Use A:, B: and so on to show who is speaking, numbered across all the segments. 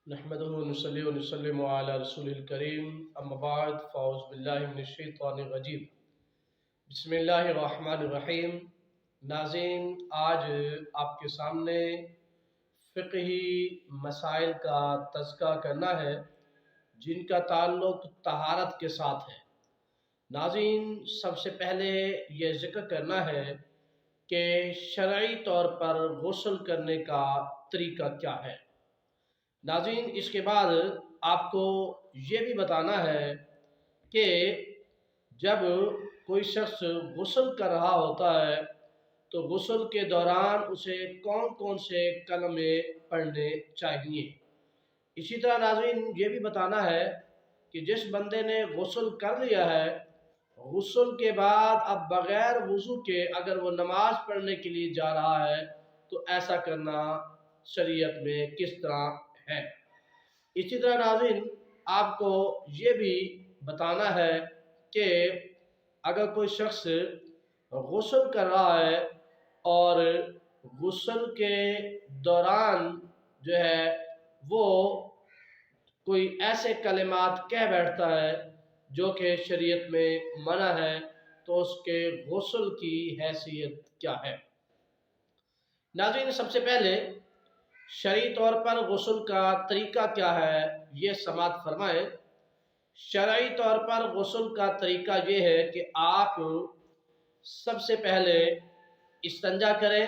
A: نحمده ونصلي ونسلم على رسول الكريم اما بعد فاعوذ باللہ من الشیطان الرجیم بسم اللہ الرحمن الرحیم۔ ناظرین، آج آپ کے سامنے فقہی مسائل کا تذکرہ کرنا ہے جن کا تعلق طہارت کے ساتھ ہے۔ ناظرین، سب سے پہلے یہ ذکر کرنا ہے کہ شرعی طور پر غسل کرنے کا طریقہ کیا ہے۔ ناظرین، اس کے بعد آپ کو یہ بھی بتانا ہے کہ جب کوئی شخص غسل کر رہا ہوتا ہے تو غسل کے دوران اسے کون کون سے کلمے پڑھنے چاہیے۔ اسی طرح ناظرین یہ بھی بتانا ہے کہ جس بندے نے غسل کر لیا ہے، غسل کے بعد اب بغیر وضو کے اگر وہ نماز پڑھنے کے لیے جا رہا ہے تو ایسا کرنا شریعت میں کس طرح ہے۔ اسی طرح ناظرین آپ کو یہ بھی بتانا ہے کہ اگر کوئی شخص غسل کر رہا ہے اور غسل کے دوران جو ہے وہ کوئی ایسے کلمات کہہ بیٹھتا ہے جو کہ شریعت میں منع ہے، تو اس کے غسل کی حیثیت کیا ہے۔ ناظرین، سب سے پہلے شرعی طور پر غسل کا طریقہ کیا ہے یہ سماعت فرمائیں۔ شرعی طور پر غسل کا طریقہ یہ ہے کہ آپ سب سے پہلے استنجا کریں،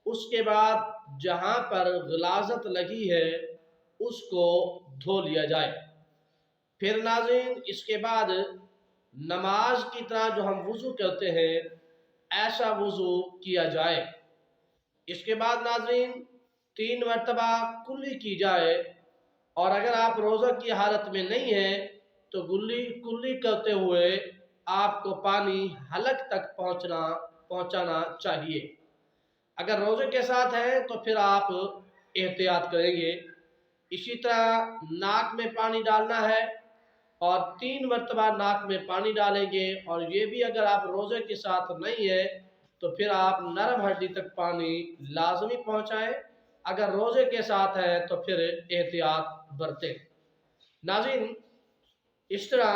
A: اس کے بعد جہاں پر غلاظت لگی ہے اس کو دھو لیا جائے۔ پھر ناظرین اس کے بعد نماز کی طرح جو ہم وضو کرتے ہیں ایسا وضو کیا جائے۔ اس کے بعد ناظرین 3 مرتبہ کلی کی جائے، اور اگر آپ روزہ کی حالت میں نہیں ہیں تو کلی کرتے ہوئے آپ کو پانی حلق تک پہنچانا چاہیے۔ اگر روزے کے ساتھ ہے تو پھر آپ احتیاط کریں گے۔ اسی طرح ناک میں پانی ڈالنا ہے اور 3 مرتبہ ناک میں پانی ڈالیں گے، اور یہ بھی اگر آپ روزے کے ساتھ نہیں ہے تو پھر آپ نرم ہڈی تک پانی لازمی پہنچائیں۔ اگر روزے کے ساتھ ہے تو پھر احتیاط برتیں۔ ناظرین اس طرح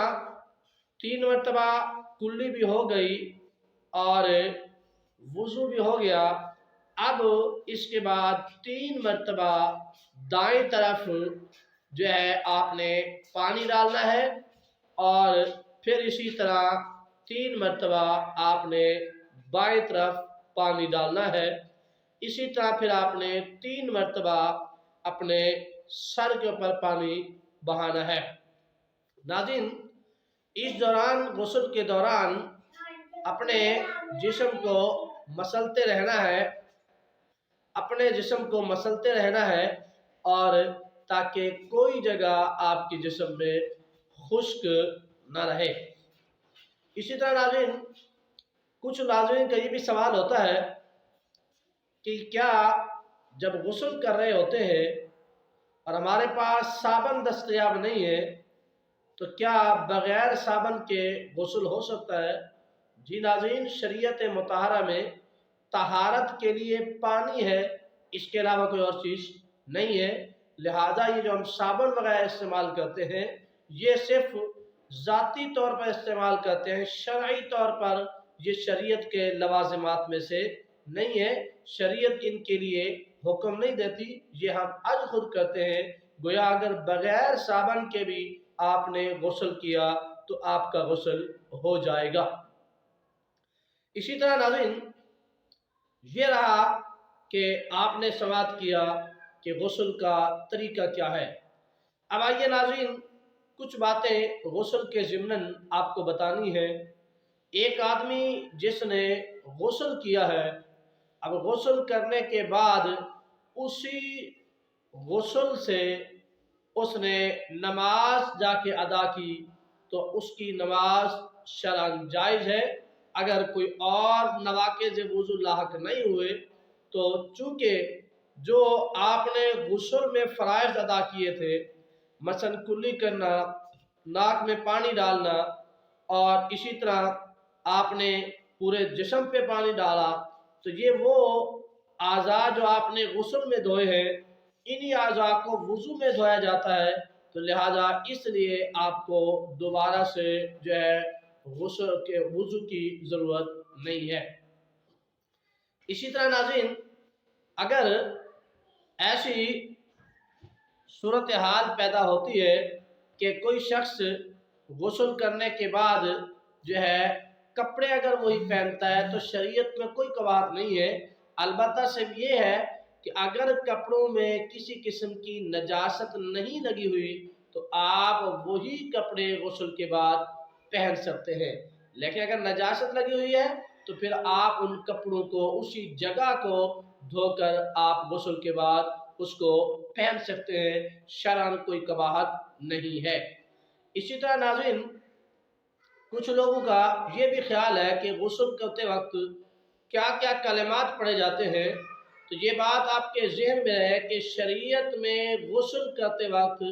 A: 3 مرتبہ کلی بھی ہو گئی اور وضو بھی ہو گیا۔ اب اس کے بعد 3 مرتبہ دائیں طرف جو ہے آپ نے پانی ڈالنا ہے، اور پھر اسی طرح 3 مرتبہ آپ نے بائیں طرف پانی ڈالنا ہے۔ اسی طرح پھر آپ نے 3 مرتبہ اپنے سر کے اوپر پانی بہانا ہے۔ ناظرین اس دوران غسل کے دوران اپنے جسم کو مسلتے رہنا ہے اور تاکہ کوئی جگہ آپ کے جسم میں خشک نہ رہے۔ اسی طرح ناظرین کچھ ناظرین کا یہ بھی سوال ہوتا ہے کہ کیا جب غسل کر رہے ہوتے ہیں اور ہمارے پاس صابن دستیاب نہیں ہے تو کیا بغیر صابن کے غسل ہو سکتا ہے؟ جی ناظرین، شریعت مطہرہ میں طہارت کے لیے پانی ہے، اس کے علاوہ کوئی اور چیز نہیں ہے، لہٰذا یہ جو ہم صابن وغیرہ استعمال کرتے ہیں یہ صرف ذاتی طور پر استعمال کرتے ہیں، شرعی طور پر یہ شریعت کے لوازمات میں سے نہیں ہے۔ شریعت ان کے لیے حکم نہیں دیتی، یہ ہم آج خود کرتے ہیں۔ گویا اگر بغیر صابن کے بھی آپ نے غسل کیا تو آپ کا غسل ہو جائے گا۔ اسی طرح ناظرین یہ رہا کہ آپ نے سماعت کیا کہ غسل کا طریقہ کیا ہے۔ اب آئیے ناظرین کچھ باتیں غسل کے ضمن آپ کو بتانی ہے۔ ایک آدمی جس نے غسل کیا ہے، اب غسل کرنے کے بعد اسی غسل سے اس نے نماز جا کے ادا کی تو اس کی نماز شرعاً جائز ہے۔ اگر کوئی اور نواقض وضو لاحق نہیں ہوئے تو چونکہ جو آپ نے غسل میں فرائض ادا کیے تھے، مثلا کلی کرنا، ناک میں پانی ڈالنا، اور اسی طرح آپ نے پورے جسم پہ پانی ڈالا، تو یہ وہ اعضاء جو آپ نے غسل میں دھوئے ہیں انہی اعضاء کو وضو میں دھویا جاتا ہے، تو لہٰذا اس لیے آپ کو دوبارہ سے جو ہے غسل کے وضو کی ضرورت نہیں ہے۔ اسی طرح ناظرین، اگر ایسی صورتحال پیدا ہوتی ہے کہ کوئی شخص غسل کرنے کے بعد جو ہے کپڑے اگر وہی پہنتا ہے تو شریعت میں کوئی قباحت نہیں ہے، البتہ صرف یہ ہے کہ اگر کپڑوں میں کسی قسم کی نجاست نہیں لگی ہوئی تو آپ وہی کپڑے غسل کے بعد پہن سکتے ہیں، لیکن اگر نجاست لگی ہوئی ہے تو پھر آپ ان کپڑوں کو اسی جگہ کو دھو کر آپ غسل کے بعد اس کو پہن سکتے ہیں، شرعاً کوئی قباحت نہیں ہے۔ اسی طرح ناظرین، کچھ لوگوں کا یہ بھی خیال ہے کہ غسل کرتے وقت کیا کیا کلمات پڑھے جاتے ہیں، تو یہ بات آپ کے ذہن میں ہے کہ شریعت میں غسل کرتے وقت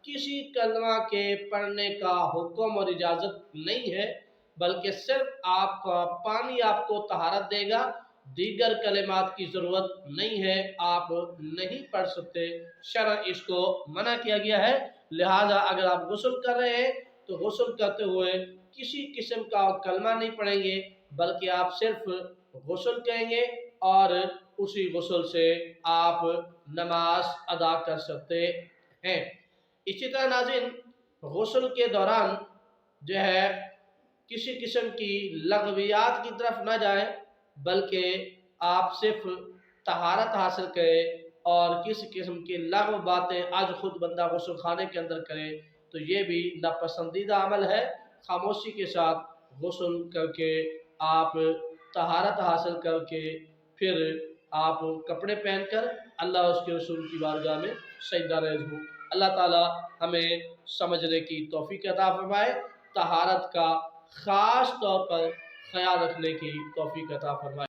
A: کسی کلمہ کے پڑھنے کا حکم اور اجازت نہیں ہے، بلکہ صرف آپ کا پانی آپ کو طہارت دے گا، دیگر کلمات کی ضرورت نہیں ہے، آپ نہیں پڑھ سکتے، شرع اس کو منع کیا گیا ہے۔ لہٰذا اگر آپ غسل کر رہے ہیں تو غسل کرتے ہوئے کسی قسم کا کلمہ نہیں پڑھیں گے، بلکہ آپ صرف غسل کہیں گے اور اسی غسل سے آپ نماز ادا کر سکتے ہیں۔ اسی طرح ناظرین، غسل کے دوران جو ہے کسی قسم کی لغویات کی طرف نہ جائیں، بلکہ آپ صرف طہارت حاصل کریں، اور کسی قسم کی لغو باتیں آج خود بندہ غسل خانے کے اندر کرے تو یہ بھی ناپسندیدہ عمل ہے۔ خاموشی کے ساتھ غسل کر کے آپ طہارت حاصل کر کے پھر آپ کپڑے پہن کر اللہ اس کے رسول کی بارگاہ میں سجدہ ریز ہوں۔ اللہ تعالی ہمیں سمجھنے کی توفیق عطا فرمائے، طہارت کا خاص طور پر خیال رکھنے کی توفیق عطا فرمائے۔